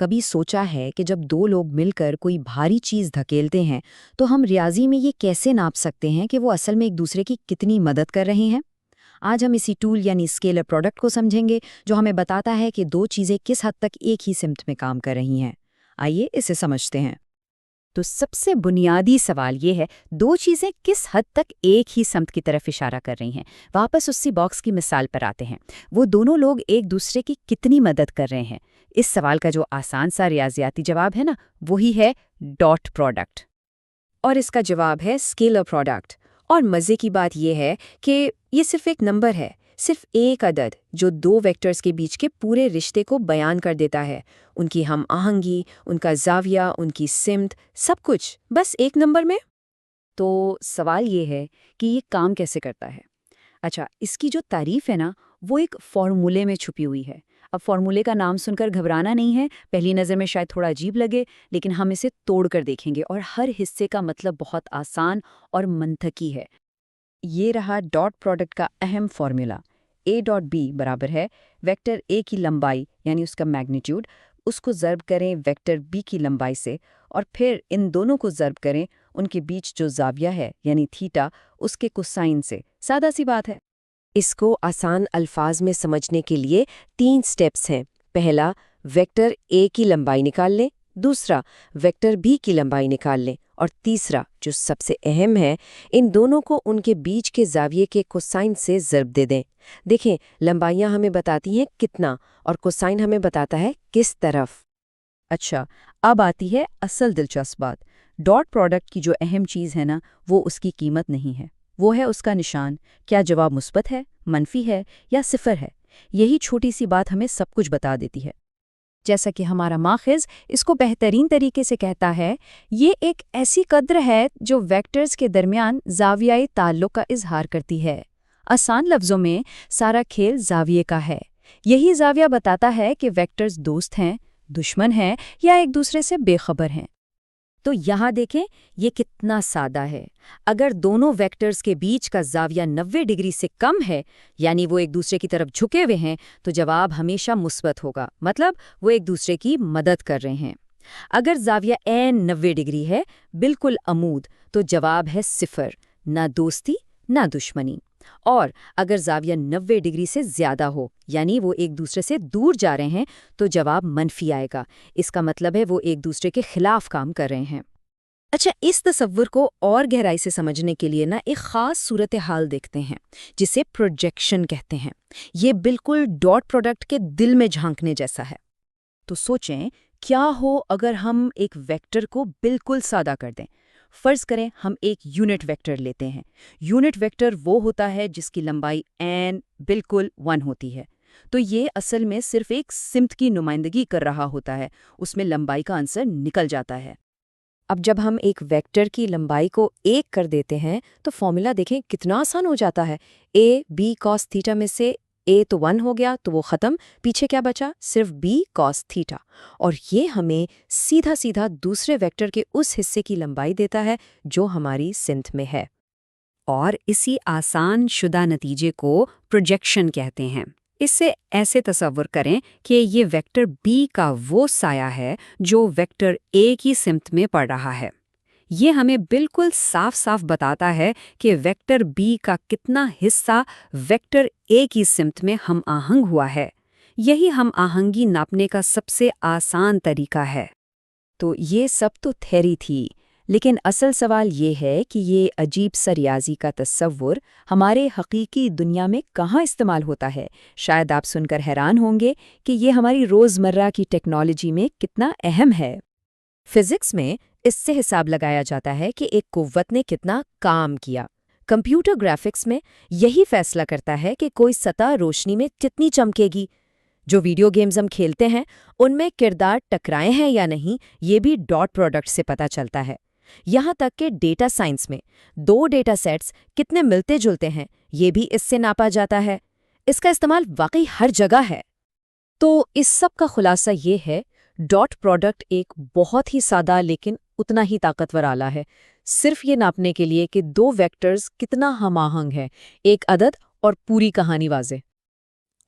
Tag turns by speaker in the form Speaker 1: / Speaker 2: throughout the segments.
Speaker 1: कभी सोचा है कि जब दो लोग मिलकर कोई भारी चीज़ धकेलते हैं तो हम रियाजी में ये कैसे नाप सकते हैं कि वो असल में एक दूसरे की कितनी मदद कर रहे हैं? आज हम इसी टूल यानी स्केलर प्रोडक्ट को समझेंगे जो हमें बताता है कि दो चीज़ें किस हद तक एक ही सिमत में काम कर रही हैं। आइए इसे समझते हैं।
Speaker 2: तो सबसे बुनियादी सवाल ये है, दो चीज़ें किस हद तक एक ही समत की तरफ इशारा कर रही हैं। वापस उसी बॉक्स की मिसाल पर आते हैं। वो दोनों लोग एक दूसरे की कितनी मदद कर रहे हैं? इस सवाल का जो आसान सा रियाजियाती जवाब है ना, वही है डॉट प्रोडक्ट।
Speaker 1: और इसका जवाब है स्केलर प्रोडक्ट। और मज़े की बात यह है कि ये सिर्फ एक नंबर है, सिर्फ एक अदद जो दो वेक्टर्स के बीच के पूरे रिश्ते को बयान कर देता है। उनकी हम आहंगी, उनका जाविया, उनकी सिमत, सब कुछ बस एक नंबर में।
Speaker 2: तो सवाल ये है कि ये काम कैसे करता है। अच्छा, इसकी जो तारीफ है ना, वो एक फॉर्मूले में छुपी हुई है। अब फॉर्मूले का नाम सुनकर घबराना नहीं है, पहली नज़र में शायद थोड़ा अजीब लगे, लेकिन हम इसे तोड़कर देखेंगे और हर हिस्से का मतलब बहुत आसान और मंथकी है। ये रहा डॉट प्रोडक्ट का अहम फॉर्मूला। ए डॉट बी बराबर है वेक्टर ए की लंबाई यानी उसका मैग्नीट्यूड, उसको ज़र्ब करें वेक्टर बी की लंबाई से, और फिर इन दोनों को ज़र्ब करें उनके बीच जो जाविया है यानी थीटा, उसके कोसाइन से। सादा सी बात है।
Speaker 3: इसको आसान अल्फाज में समझने के लिए 3 स्टेप्स हैं। पहला, वेक्टर ए की लंबाई निकाल लें। दूसरा, वेक्टर बी की लंबाई निकाल लें। और तीसरा, जो सबसे अहम है, इन दोनों को उनके बीच के जाविये के कोसाइन से ज़र्ब दे दें। देखें, लंबाइयाँ हमें बताती हैं कितना और कोसाइन हमें बताता है किस तरफ।
Speaker 2: अच्छा, अब आती है असल दिलचस्प बात। डॉट प्रोडक्ट की जो अहम चीज़ है ना, वो उसकी कीमत नहीं है, वो है उसका निशान। क्या जवाब मुस्बत है, मनफी है या सिफर है? यही छोटी सी बात हमें सब कुछ बता देती है। जैसा कि हमारा माखिज इसको बेहतरीन तरीके से कहता है, ये एक ऐसी कद्र है जो वेक्टर्स के दरमियान जावियाई ताल्लुक का इजहार करती है। आसान लफ्ज़ों में सारा खेल जाविये का है। यही जाविया बताता है कि वेक्टर्स दोस्त हैं, दुश्मन हैं या एक दूसरे से बेखबर हैं। तो यहाँ देखें, ये कितना सादा है। अगर दोनों वेक्टर्स के बीच का जाविया 90 डिग्री से कम है, यानी वो एक दूसरे की तरफ झुके हुए हैं, तो जवाब हमेशा मुस्बत होगा, मतलब वो एक दूसरे की मदद कर रहे हैं। अगर जाविया ऐन 90 डिग्री है, बिल्कुल अमूद, तो जवाब है सिफर, ना दोस्ती ना दुश्मनी। और अगर जाविया 90 डिग्री से ज़्यादा हो, यानी वो एक दूसरे से दूर जा रहे हैं, तो जवाब मनफी आएगा। इसका मतलब है वो एक दूसरे के खिलाफ काम कर रहे हैं। अच्छा, इस तस्वुर को और गहराई से समझने के लिए ना एक ख़ास सूरत हाल देखते हैं, जिसे प्रोजेक्शन कहते हैं। ये बिल्कुल डॉट प्रोडक्ट के दिल में झांकने जैसा है। तो सोचें, क्या हो अगर हम एक वेक्टर को बिल्कुल सादा कर दें। फर्ज करें हम एक यूनिट वेक्टर लेते हैं। यूनिट वेक्टर वो होता है जिसकी लंबाई n बिल्कुल 1 होती है। तो ये असल में सिर्फ एक सिमत की नुमाइंदगी कर रहा होता है, उसमें लंबाई का आंसर निकल जाता है।
Speaker 3: अब जब हम एक वेक्टर की लंबाई को 1 कर देते हैं तो फॉर्मूला देखें कितना आसान हो जाता है। a b cos थीटा में से a तो 1 हो गया, तो वो ख़त्म। पीछे क्या बचा? सिर्फ b cos थीटा। और ये हमें सीधा सीधा दूसरे वेक्टर के उस हिस्से की लंबाई देता है जो हमारी सिमत में है।
Speaker 2: और इसी आसान शुदा नतीजे को प्रोजेक्शन कहते हैं। इससे ऐसे तसव्वुर करें कि ये वेक्टर b का वो साया है जो वेक्टर a की सिमत में पड़ रहा है। ये हमें बिल्कुल साफ साफ बताता है कि वेक्टर b का कितना हिस्सा वेक्टर a की सिमत में हम आहंग हुआ है। यही हम आहंगी नापने का सबसे आसान तरीका है। तो ये सब तो थ्योरी थी, लेकिन असल सवाल ये है कि ये अजीब सा रियाजी का तस्वुर हमारे हकीकी दुनिया में कहाँ इस्तेमाल होता है। शायद आप सुनकर हैरान होंगे कि ये हमारी रोज़मर्रा की टेक्नोलॉजी में कितना अहम है। फिज़िक्स में इससे हिसाब लगाया जाता है कि एक कुव्वत ने कितना काम किया। कंप्यूटर ग्राफिक्स में यही फैसला करता है कि कोई सतह रोशनी में कितनी चमकेगी। जो वीडियो गेम्स हम खेलते हैं, उनमें किरदार टकराए हैं या नहीं, ये भी डॉट प्रोडक्ट से पता चलता है। यहाँ तक कि डेटा साइंस में दो डेटा सेट्स कितने मिलते जुलते हैं, ये भी इससे नापा जाता है। इसका इस्तेमाल वाकई हर जगह है। तो इस सब का खुलासा ये है, डॉट प्रोडक्ट एक बहुत ही सादा लेकिन उतना ही ताकतवर आला है, सिर्फ ये नापने के लिए कि दो वेक्टर्स कितना हमाहंग है, एक अदद और पूरी कहानी वाज़े।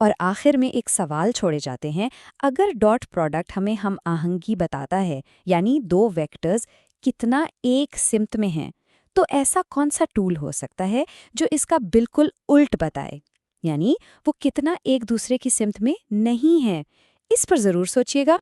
Speaker 1: और आखिर में एक सवाल छोड़े जाते हैं, अगर डॉट प्रोडक्ट हमें हम आहंगी बताता है, यानी दो वेक्टर्स कितना एक सिमत में हैं, तो ऐसा कौन सा टूल हो सकता है जो इसका बिल्कुल उल्ट बताए, यानी वो कितना एक दूसरे की सिमत में नहीं है। इस पर ज़रूर सोचिएगा।